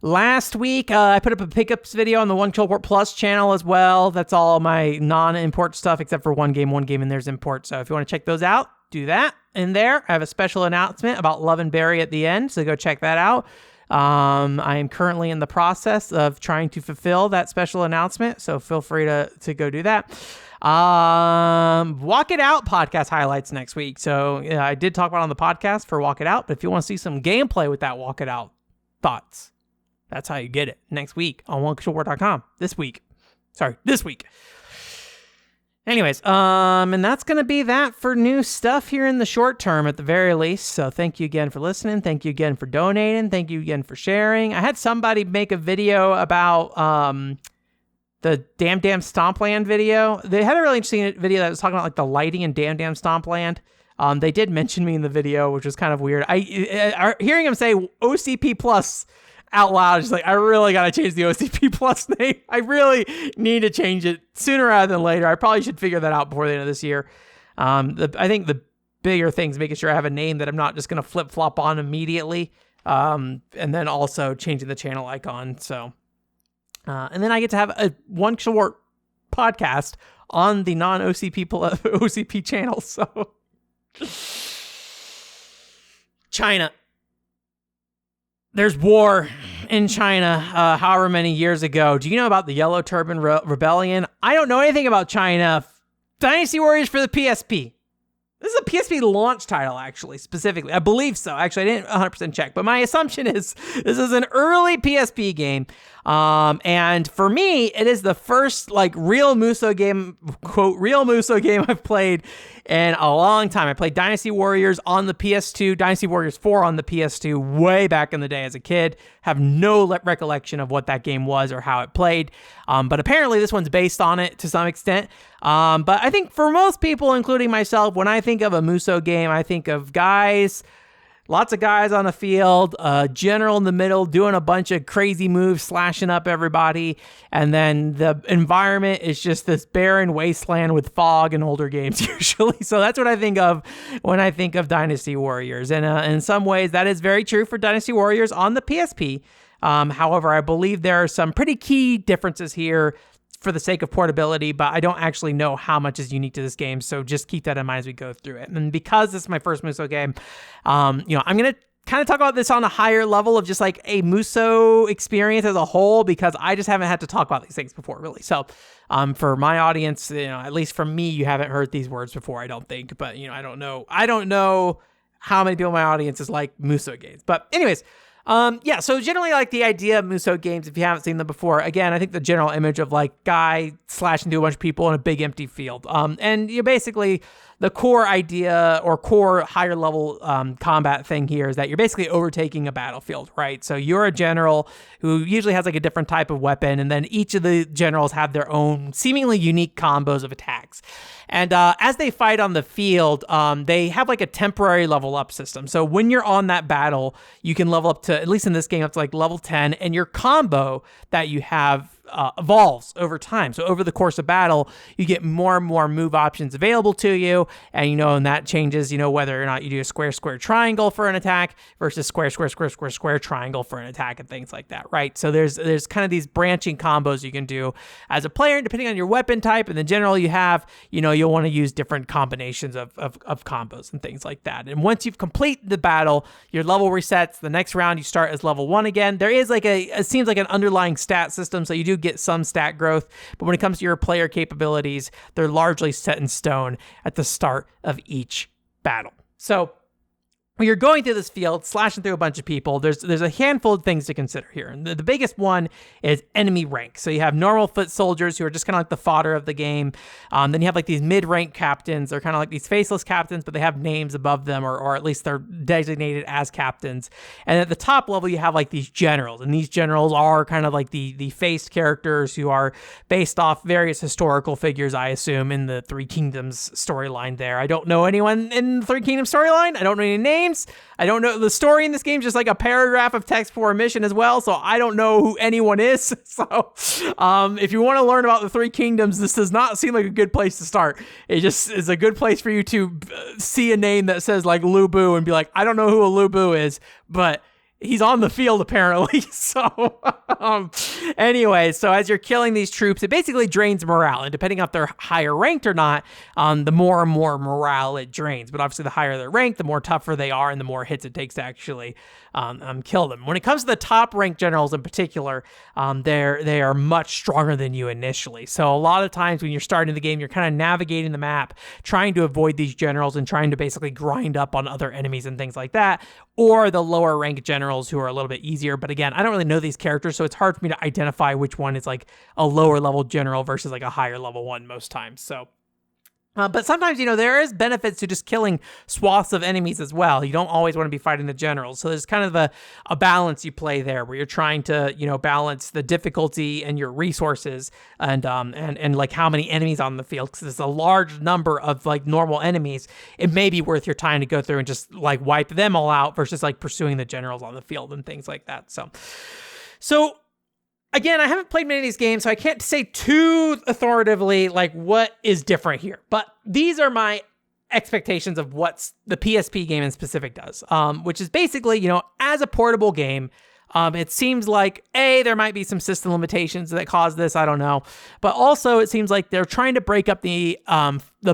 [SPEAKER 1] Last week, I put up a pickups video on the One Control Port Plus channel as well. That's all my non-import stuff except for one game, and there's import. So if you want to check those out, do that in there. I have a special announcement about Love and Berry at the end, so go check that out. I am currently in the process of trying to fulfill that special announcement, so feel free to go do that. Walk It Out podcast highlights next week. So I did talk about it on the podcast for Walk It Out, but if you want to see some gameplay with that Walk It Out thoughts, that's how you get it next week on OneControlPort.com. This week. Anyways, and that's going to be that for new stuff here in the short term at the very least. So thank you again for listening. Thank you again for donating. Thank you again for sharing. I had somebody make a video about the Damn Stompland video. They had a really interesting video that was talking about like the lighting in Damn Stompland. They did mention me in the video, which was kind of weird. Hearing him say OCP Plus out loud, just like, I really got to change the OCP Plus name. I really need to change it sooner rather than later. I probably should figure that out before the end of this year. I think the bigger thing is making sure I have a name that I'm not just going to flip-flop on immediately. And then also changing the channel icon. So, and then I get to have a one short podcast on the non-OCP OCP channel. So, China. There's war in China, however many years ago. Do you know about the Yellow Turban Rebellion? I don't know anything about China. Dynasty Warriors for the PSP. This is a PSP launch title, actually, specifically. I believe so. Actually, I didn't 100% check, but my assumption is this is an early PSP game. And for me, it is the first like real Musou game, quote, real Musou game I've played in a long time. I played Dynasty Warriors on the PS2, Dynasty Warriors 4 on the PS2 way back in the day as a kid. Have no recollection of what that game was or how it played. But apparently this one's based on it to some extent. But I think for most people, including myself, when I think of a Musou game, I think of guys, lots of guys on the field, general in the middle doing a bunch of crazy moves, slashing up everybody. And then the environment is just this barren wasteland with fog in older games usually. So that's what I think of when I think of Dynasty Warriors. And in some ways, that is very true for Dynasty Warriors on the PSP. However, I believe there are some pretty key differences here for the sake of portability, but I don't actually know how much is unique to this game, so just keep that in mind as we go through it. And because this is my first Musou game, I'm going to kind of talk about this on a higher level of just like a Musou experience as a whole, because I just haven't had to talk about these things before, really. So for my audience, at least from me, you haven't heard these words before, I don't think, but I don't know how many people in my audience is like Musou games. But anyways, Yeah, so generally like the idea of Musou games, if you haven't seen them before, again, I think the general image of like guy slashing through a bunch of people in a big empty field. And you basically, the core idea or core higher level combat thing here is that you're basically overtaking a battlefield, right? So you're a general who usually has like a different type of weapon, and then each of the generals have their own seemingly unique combos of attacks. And as they fight on the field, they have like a temporary level up system. So when you're on that battle, you can level up to, at least in this game, up to like level 10, and your combo that you have evolves over time. So over the course of battle, you get more and more move options available to you, and that changes, whether or not you do a square, square, triangle for an attack versus square, square, square, square, square, triangle for an attack and things like that, right? So there's kind of these branching combos you can do as a player, depending on your weapon type, and in general you have, you'll want to use different combinations of combos and things like that. And once you've completed the battle, your level resets. The next round you start as level 1 again. There is like it seems like an underlying stat system, so you do get some stat growth, but when it comes to your player capabilities, they're largely set in stone at the start of each battle. So when you're going through this field, slashing through a bunch of people, there's a handful of things to consider here. And the biggest one is enemy rank. So you have normal foot soldiers who are just kind of like the fodder of the game. Then you have like these mid-rank captains. They're kind of like these faceless captains, but they have names above them, or at least they're designated as captains. And at the top level, you have like these generals. And these generals are kind of like the faced characters who are based off various historical figures, I assume, in the Three Kingdoms storyline there. I don't know anyone in the Three Kingdoms storyline. I don't know any names. I don't know. The story in this game is just like a paragraph of text for a mission as well, so I don't know who anyone is. So if you want to learn about the Three Kingdoms, this does not seem like a good place to start. It just is a good place for you to see a name that says like Lu Bu and be like, I don't know who a Lu Bu is, but he's on the field apparently. So anyway, so as you're killing these troops, it basically drains morale, and depending on if they're higher ranked or not, the more and more morale it drains. But obviously the higher they're ranked, the more tougher they are and the more hits it takes to actually kill them. When it comes to the top ranked generals in particular, they are much stronger than you initially. So a lot of times when you're starting the game, you're kind of navigating the map, trying to avoid these generals and trying to basically grind up on other enemies and things like that, or the lower ranked generals who are a little bit easier. But again, I don't really know these characters, so it's hard for me to identify which one is like a lower level general versus like a higher level one most times. So but sometimes, there is benefits to just killing swaths of enemies as well. You don't always want to be fighting the generals. So there's kind of a balance you play there where you're trying to, balance the difficulty and your resources and like how many enemies on the field. Because there's a large number of like normal enemies. It may be worth your time to go through and just like wipe them all out versus like pursuing the generals on the field and things like that. So again, I haven't played many of these games, so I can't say too authoritatively like what is different here. But these are my expectations of what the PSP game in specific does, which is basically, as a portable game, it seems like, there might be some system limitations that cause this, I don't know. But also, it seems like they're trying to break up the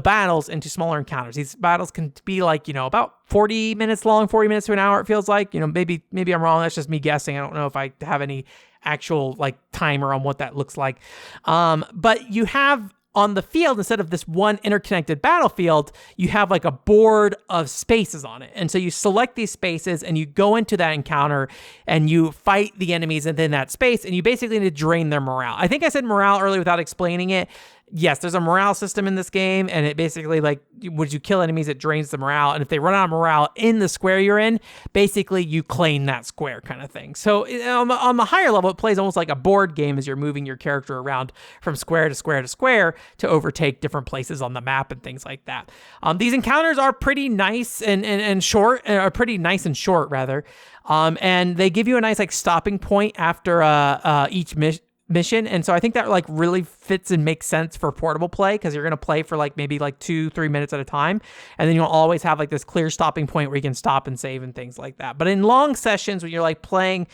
[SPEAKER 1] battles into smaller encounters. These battles can be like, about 40 minutes long, 40 minutes to an hour, it feels like. Maybe I'm wrong, that's just me guessing. I don't know if I have any actual like timer on what that looks like. But you have on the field, instead of this one interconnected battlefield, you have like a board of spaces on it. And so you select these spaces and you go into that encounter and you fight the enemies within that space, and you basically need to drain their morale. I think I said morale earlier without explaining it. Yes, there's a morale system in this game, and it basically, like, when you kill enemies, it drains the morale, and if they run out of morale in the square you're in, basically you claim that square kind of thing. So on the higher level, it plays almost like a board game as you're moving your character around from square to square to square to overtake different places on the map and things like that. These encounters are pretty nice and short, pretty nice and short, rather. And they give you a nice, like, stopping point after each mission, and so I think that like really fits and makes sense for portable play, because you're going to play for like maybe like 2-3 minutes at a time, and then you'll always have like this clear stopping point where you can stop and save and things like that. But in long sessions, when you're like playing,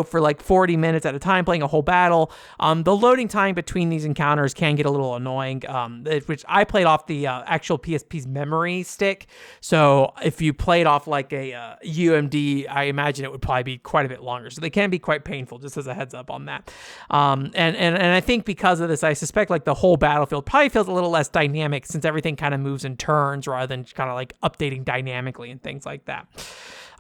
[SPEAKER 1] for like 40 minutes at a time, playing a whole battle, the loading time between these encounters can get a little annoying, which I played off the actual PSP's memory stick. So if you played off like a UMD, I imagine it would probably be quite a bit longer. So they can be quite painful, just as a heads up on that. And I think because of this, I suspect like the whole battlefield probably feels a little less dynamic, since everything kind of moves in turns rather than kind of like updating dynamically and things like that.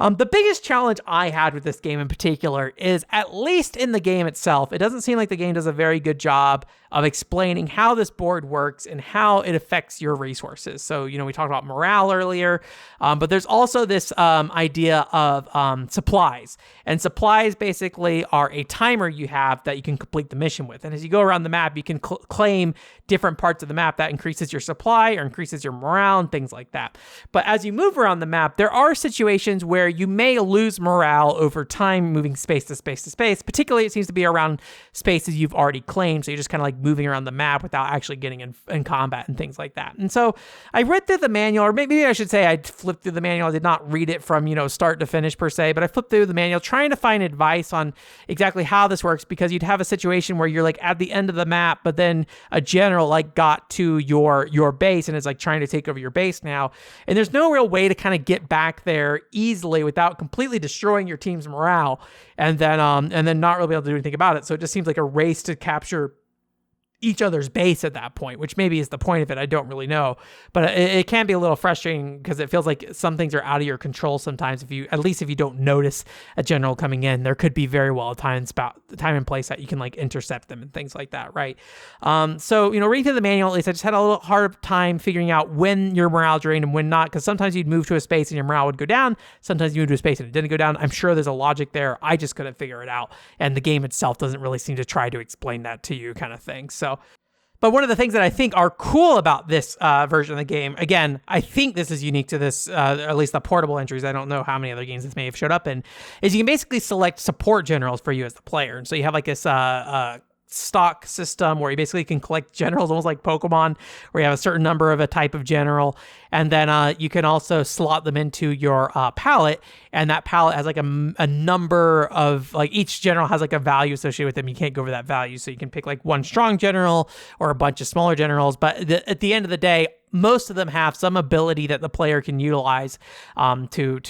[SPEAKER 1] The biggest challenge I had with this game in particular is, at least in the game itself, it doesn't seem like the game does a very good job of explaining how this board works and how it affects your resources. So, we talked about morale earlier, but there's also this idea of supplies. And supplies basically are a timer you have that you can complete the mission with. And as you go around the map, you can claim different parts of the map that increases your supply or increases your morale and things like that. But as you move around the map, there are situations where you may lose morale over time moving space to space to space. Particularly, it seems to be around spaces you've already claimed. So you're just kind of like moving around the map without actually getting in combat and things like that. And so I read through the manual, or maybe I should say I flipped through the manual. I did not read it from, start to finish per se, but I flipped through the manual trying to find advice on exactly how this works, because you'd have a situation where you're like at the end of the map, but then a general like got to your base and is like trying to take over your base now. And there's no real way to kind of get back there easily without completely destroying your team's morale and then not really be able to do anything about it. So it just seems like a race to capture each other's base at that point, which maybe is the point of it. I don't really know, but it can be a little frustrating because it feels like some things are out of your control sometimes. At least if you don't notice a general coming in, there could be very well a time and place that you can like intercept them and things like that, right? So reading through the manual, at least I just had a little hard time figuring out when your morale drained and when not, because sometimes you'd move to a space and your morale would go down. Sometimes you move to a space and it didn't go down. I'm sure there's a logic there. I just couldn't figure it out, and the game itself doesn't really seem to try to explain that to you, kind of thing. But one of the things that I think are cool about this version of the game, again, I think this is unique to this, at least the portable entries, I don't know how many other games this may have showed up in, is you can basically select support generals for you as the player. And so you have like this stock system where you basically can collect generals, almost like Pokemon, where you have a certain number of a type of general. And then you can also slot them into your palette, and that palette has like a number of, like, each general has like a value associated with them. You can't go over that value, so you can pick like one strong general or a bunch of smaller generals. But at the end of the day, most of them have some ability that the player can utilize to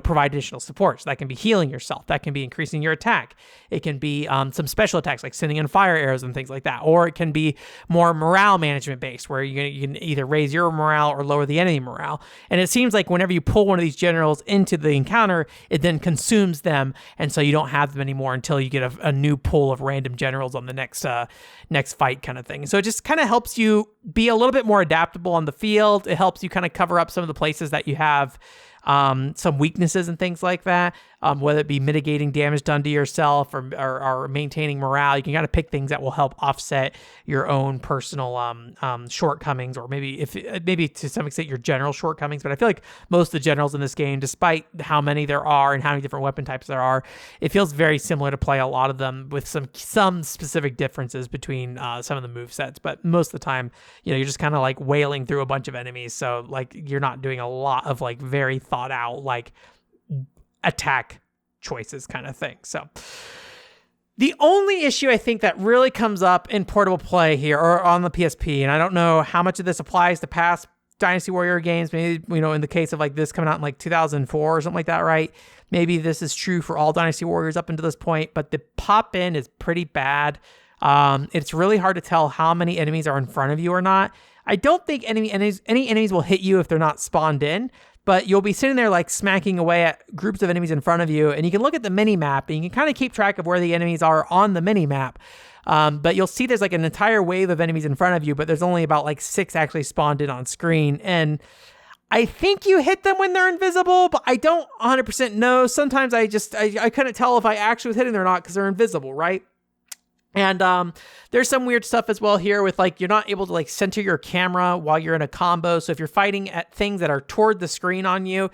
[SPEAKER 1] provide additional support. So that can be healing yourself, that can be increasing your attack, it can be some special attacks like sending in fire arrows and things like that, or it can be more morale management based, where you can either raise your morale or lower the enemy morale. And it seems like whenever you pull one of these generals into the encounter, it then consumes them, and so you don't have them anymore until you get a new pool of random generals on the next fight, kind of thing. So it just kind of helps you be a little bit more adaptable on the field. It helps you kind of cover up some of the places that you have some weaknesses and things like that, whether it be mitigating damage done to yourself or maintaining morale. You can kind of pick things that will help offset your own personal shortcomings, or maybe to some extent your general shortcomings. But I feel like most of the generals in this game, despite how many there are and how many different weapon types there are, it feels very similar to play a lot of them, with some specific differences between some of the movesets. But most of the time, you're just kind of like wailing through a bunch of enemies, so like you're not doing a lot of like very thought out like attack choices, kind of thing. So the only issue I think that really comes up in portable play here, or on the PSP, and I don't know how much of this applies to past Dynasty Warrior games, maybe, in the case of like this coming out in like 2004 or something like that, right? Maybe this is true for all Dynasty Warriors up until this point, but the pop-in is pretty bad. It's really hard to tell how many enemies are in front of you or not. I don't think any enemies will hit you if they're not spawned in, but you'll be sitting there like smacking away at groups of enemies in front of you, and you can look at the mini map and you can kind of keep track of where the enemies are on the mini map. But you'll see there's like an entire wave of enemies in front of you, but there's only about like 6 actually spawned in on screen. And I think you hit them when they're invisible, but I don't 100% know. Sometimes I couldn't tell if I actually was hitting them or not because they're invisible, right? And there's some weird stuff as well here with like, you're not able to like center your camera while you're in a combo. So if you're fighting at things that are toward the screen on you,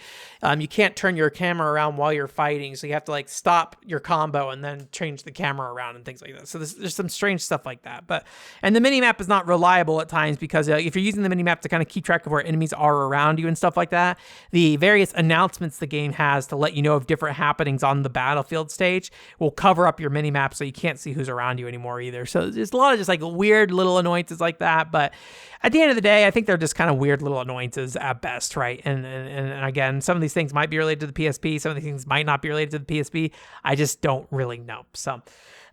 [SPEAKER 1] you can't turn your camera around while you're fighting. So you have to like stop your combo and then change the camera around and things like that. So there's some strange stuff like that. And the minimap is not reliable at times because if you're using the minimap to kind of keep track of where enemies are around you and stuff like that, the various announcements the game has to let you know of different happenings on the battlefield stage will cover up your minimap so you can't see who's around you anymore either. So there's a lot of just like weird little annoyances like that. But at the end of the day, I think they're just kind of weird little annoyances at best, right? And again, some of these things might be related to the PSP. Some of these things might not be related to the PSP. I just don't really know. So,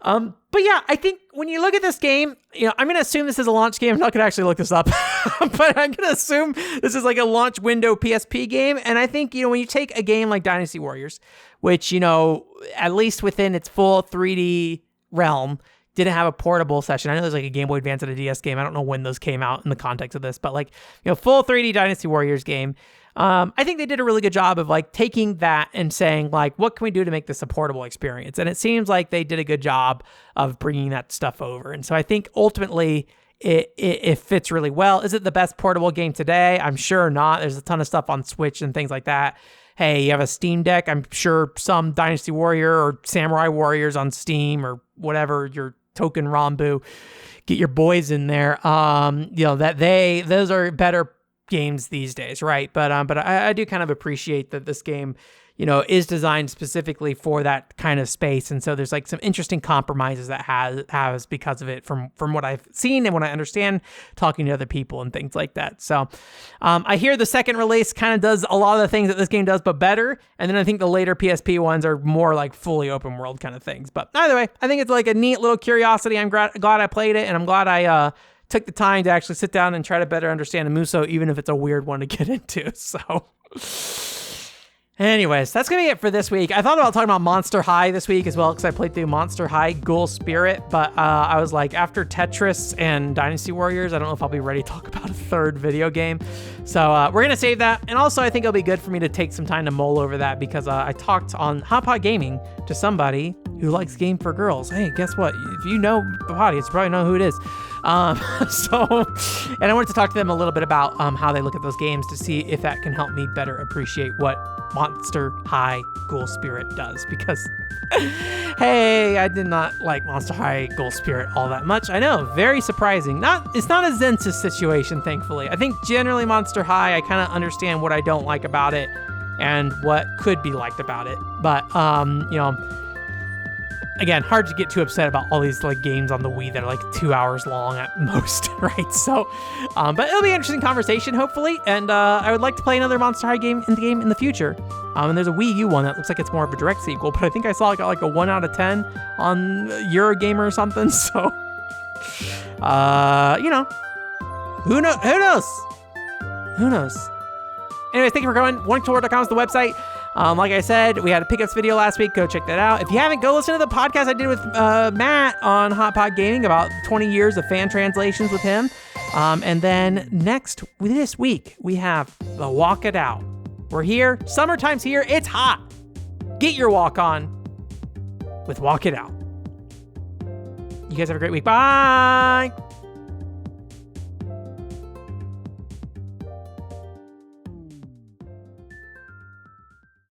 [SPEAKER 1] but yeah, I think when you look at this game, I'm going to assume this is a launch game. I'm not going to actually look this up, but I'm going to assume this is like a launch window PSP game. And I think, when you take a game like Dynasty Warriors, which, at least within its full 3D realm, didn't have a portable session. I know there's like a Game Boy Advance and a DS game. I don't know when those came out in the context of this, but like, full 3D Dynasty Warriors game. I think they did a really good job of like taking that and saying like, what can we do to make this a portable experience? And it seems like they did a good job of bringing that stuff over. And so I think ultimately it fits really well. Is it the best portable game today? I'm sure not. There's a ton of stuff on Switch and things like that. Hey, you have a Steam Deck. I'm sure some Dynasty Warrior or Samurai Warriors on Steam or whatever your token Rambu, get your boys in there. Those are better games these days, right? But I do kind of appreciate that this game, is designed specifically for that kind of space, and so there's like some interesting compromises that has because of it from what I've seen and what I understand talking to other people and things like that. So I hear the second release kind of does a lot of the things that this game does, but better. And then I think the later PSP ones are more like fully open world kind of things. But either way, I think it's like a neat little curiosity. I'm glad I played it, and I'm glad I took the time to actually sit down and try to better understand a Musou, even if it's a weird one to get into. So anyways, that's going to be it for this week. I thought about talking about Monster High this week as well, because I played through Monster High Ghoul Spirit, but I was like, after Tetris and Dynasty Warriors, I don't know if I'll be ready to talk about a third video game. So we're going to save that. And also, I think it'll be good for me to take some time to mull over that, because I talked on Hot Pot Gaming to somebody who likes Game for Girls. Hey, guess what? If you know the audience, you probably know who it is. And I wanted to talk to them a little bit about how they look at those games to see if that can help me better appreciate what Monster High Ghoul Spirit does, because hey, I did not like Monster High Ghoul Spirit all that much. I know, very surprising. It's not a Zensus situation, thankfully. I think generally Monster High, I kind of understand what I don't like about it and what could be liked about it. But again, hard to get too upset about all these like games on the Wii that are like 2 hours long at most, right? So, but it'll be an interesting conversation, hopefully. And I would like to play another Monster High game in the future. And there's a Wii U one that looks like it's more of a direct sequel, but I think I saw it got like a 1 out of 10 on Eurogamer or something. So, who knows? Who knows? Anyways, thank you for coming. OneTour.com is the website. Like I said, we had a pickups video last week. Go check that out. If you haven't, go listen to the podcast I did with Matt on Hot Pod Gaming about 20 years of fan translations with him. And then this week, we have the Walk It Out. We're here. Summertime's here. It's hot. Get your walk on with Walk It Out. You guys have a great week. Bye.